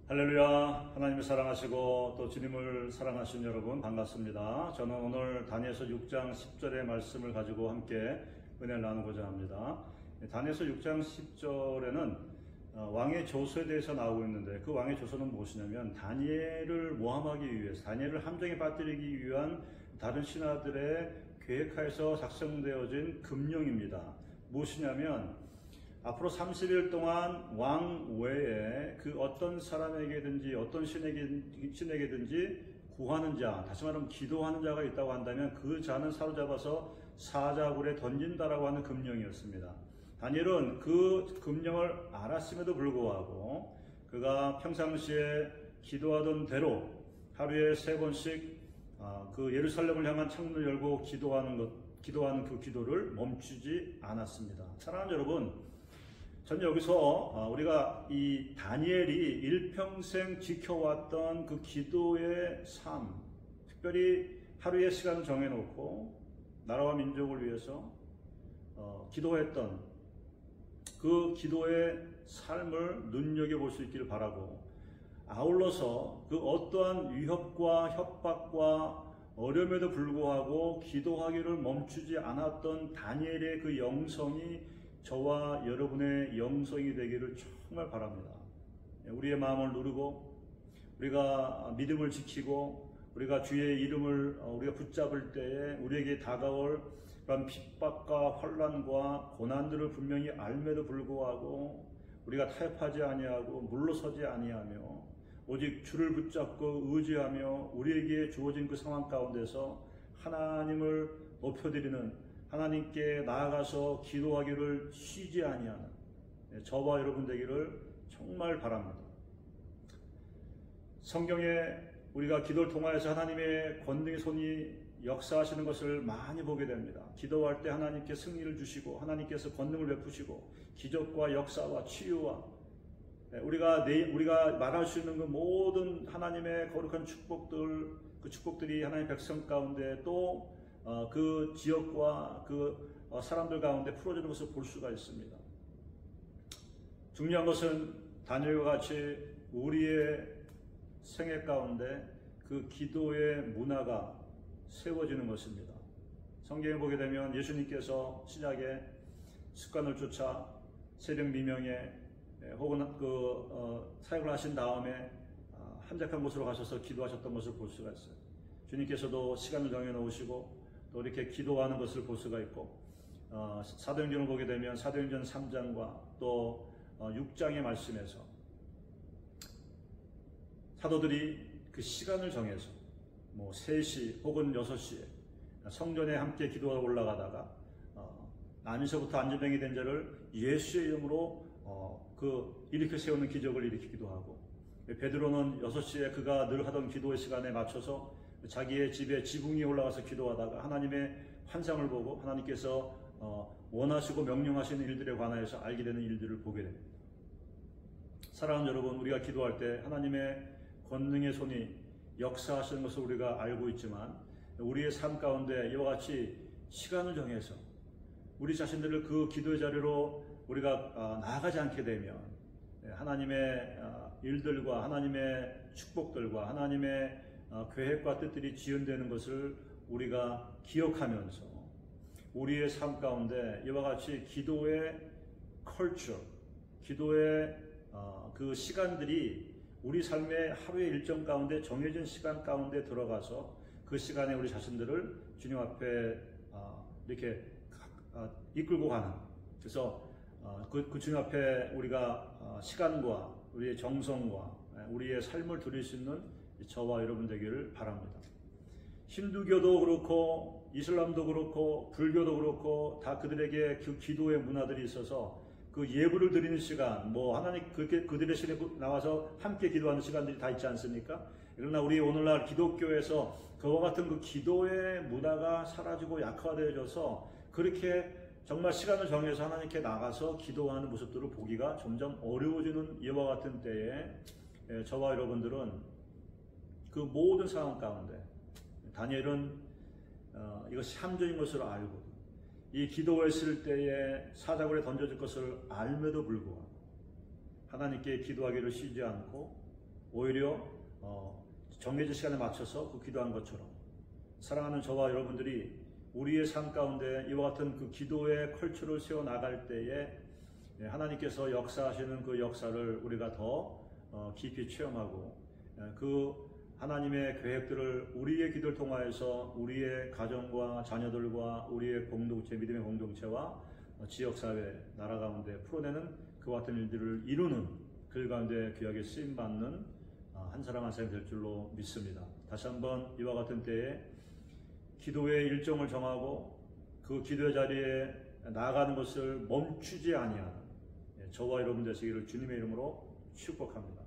할렐루야. 하나님을 사랑하시고 또 주님을 사랑하신 여러분 반갑습니다. 저는 오늘 다니엘서 6장 10절의 말씀을 가지고 함께 은혜를 나누고자 합니다. 다니엘서 6장 10절에는 왕의 조서에 대해서 나오고 있는데, 그 왕의 조서는 무엇이냐면 다니엘을 모함하기 위해서, 다니엘을 함정에 빠뜨리기 위한 다른 신하들의 계획하에서 작성되어진 금령입니다. 무엇이냐면 앞으로 30일 동안 왕 외에 그 어떤 사람에게든지 어떤 신에게든지 구하는 자, 다시 말하면 기도하는 자가 있다고 한다면 그 자는 사로잡아서 사자굴에 던진다라고 하는 금령이었습니다. 다니엘은 그 금령을 알았음에도 불구하고 그가 평상시에 기도하던 대로 하루에 3번씩 그 예루살렘을 향한 창문을 열고 기도하는 그 기도를 멈추지 않았습니다. 사랑하는 여러분, 전 여기서 우리가 이 다니엘이 일평생 지켜왔던 그 기도의 삶, 특별히 하루의 시간을 정해놓고 나라와 민족을 위해서 기도했던 그 기도의 삶을 눈여겨볼 수 있기를 바라고, 아울러서 그 어떠한 위협과 협박과 어려움에도 불구하고 기도하기를 멈추지 않았던 다니엘의 그 영성이 저와 여러분의 영성이 되기를 정말 바랍니다. 우리의 마음을 누르고 우리가 믿음을 지키고 우리가 주의 이름을 우리가 붙잡을 때에 우리에게 다가올 그런 핍박과 환난과 고난들을 분명히 알매도 불구하고 우리가 타협하지 아니하고 물러서지 아니하며 오직 주를 붙잡고 의지하며 우리에게 주어진 그 상황 가운데서 하나님을 높여드리는, 하나님께 나아가서 기도하기를 쉬지 아니하는 저와 여러분 되기를 정말 바랍니다. 성경에 우리가 기도를 통하여서 하나님의 권능의 손이 역사하시는 것을 많이 보게 됩니다. 기도할 때 하나님께 승리를 주시고 하나님께서 권능을 베푸시고 기적과 역사와 치유와 우리가 말할 수 있는 그 모든 하나님의 거룩한 축복들, 그 축복들이 하나님의 백성 가운데 또 그 지역과 그 사람들 가운데 풀어지는 것을 볼 수가 있습니다. 중요한 것은 다니엘과 같이 우리의 생애 가운데 그 기도의 문화가 세워지는 것입니다. 성경에 보게 되면 예수님께서 시작에 습관을 쫓아 새벽 미명에 혹은 사역을 하신 다음에 한적한 곳으로 가셔서 기도하셨던 것을 볼 수가 있어요. 주님께서도 시간을 정해 놓으시고 또 이렇게 기도하는 것을 볼 수가 있고, 사도행전을 보게 되면 사도행전 3장과 또 6장의 말씀에서 사도들이 그 시간을 정해서 3시 혹은 6시에 성전에 함께 기도하러 올라가다가 안에서부터 안전병이 된 자를 예수의 이름으로 일으켜 세우는 기적을 일으키기도 하고, 베드로는 6시에 그가 늘 하던 기도의 시간에 맞춰서 자기의 집에 지붕 위에 올라가서 기도하다가 하나님의 환상을 보고 하나님께서 원하시고 명령하시는 일들에 관하여서 알게 되는 일들을 보게 됩니다. 사랑하는 여러분, 우리가 기도할 때 하나님의 권능의 손이 역사하시는 것을 우리가 알고 있지만 우리의 삶 가운데 이와 같이 시간을 정해서 우리 자신들을 그 기도의 자리로 우리가 나아가지 않게 되면 하나님의 일들과 하나님의 축복들과 하나님의 계획과 뜻들이 지연되는 것을 우리가 기억하면서 우리의 삶 가운데 이와 같이 기도의 컬처, 기도의 그 시간들이 우리 삶의 하루의 일정 가운데 정해진 시간 가운데 들어가서 그 시간에 우리 자신들을 주님 앞에 이렇게 이끌고 가는, 그래서 그 주님 앞에 우리가 시간과 우리의 정성과 우리의 삶을 드릴 수 있는 저와 여러분 되기를 바랍니다. 힌두교도 그렇고 이슬람도 그렇고 불교도 그렇고 다 그들에게 그 기도의 문화들이 있어서 그 예불을 드리는 시간, 하나님 그들의 신에 나와서 함께 기도하는 시간들이 다 있지 않습니까? 그러나 우리 오늘날 기독교에서 그와 같은 그 기도의 문화가 사라지고 약화되어져서 그렇게 정말 시간을 정해서 하나님께 나가서 기도하는 모습들을 보기가 점점 어려워지는 이와 같은 때에 저와 여러분들은 그 모든 상황 가운데 다니엘은 이것이 함정인 것을 알고 이 기도했을 때에 사자굴에 던져질 것을 알매도 불구하고 하나님께 기도하기를 쉬지 않고 오히려 정해진 시간에 맞춰서 그 기도한 것처럼 사랑하는 저와 여러분들이 우리의 삶 가운데 이와 같은 그 기도의 컬처를 세워 나갈 때에 하나님께서 역사하시는 그 역사를 우리가 더 깊이 체험하고 그 하나님의 계획들을 우리의 기도를 통하여서 우리의 가정과 자녀들과 우리의 공동체, 믿음의 공동체와 지역사회, 나라 가운데 풀어내는 그와 같은 일들을 이루는 그 가운데 귀하게 쓰임받는 한 사람 한 사람이 될 줄로 믿습니다. 다시 한번 이와 같은 때에 기도의 일정을 정하고 그 기도의 자리에 나아가는 것을 멈추지 아니하는 저와 여러분 되시기를 주님의 이름으로 축복합니다.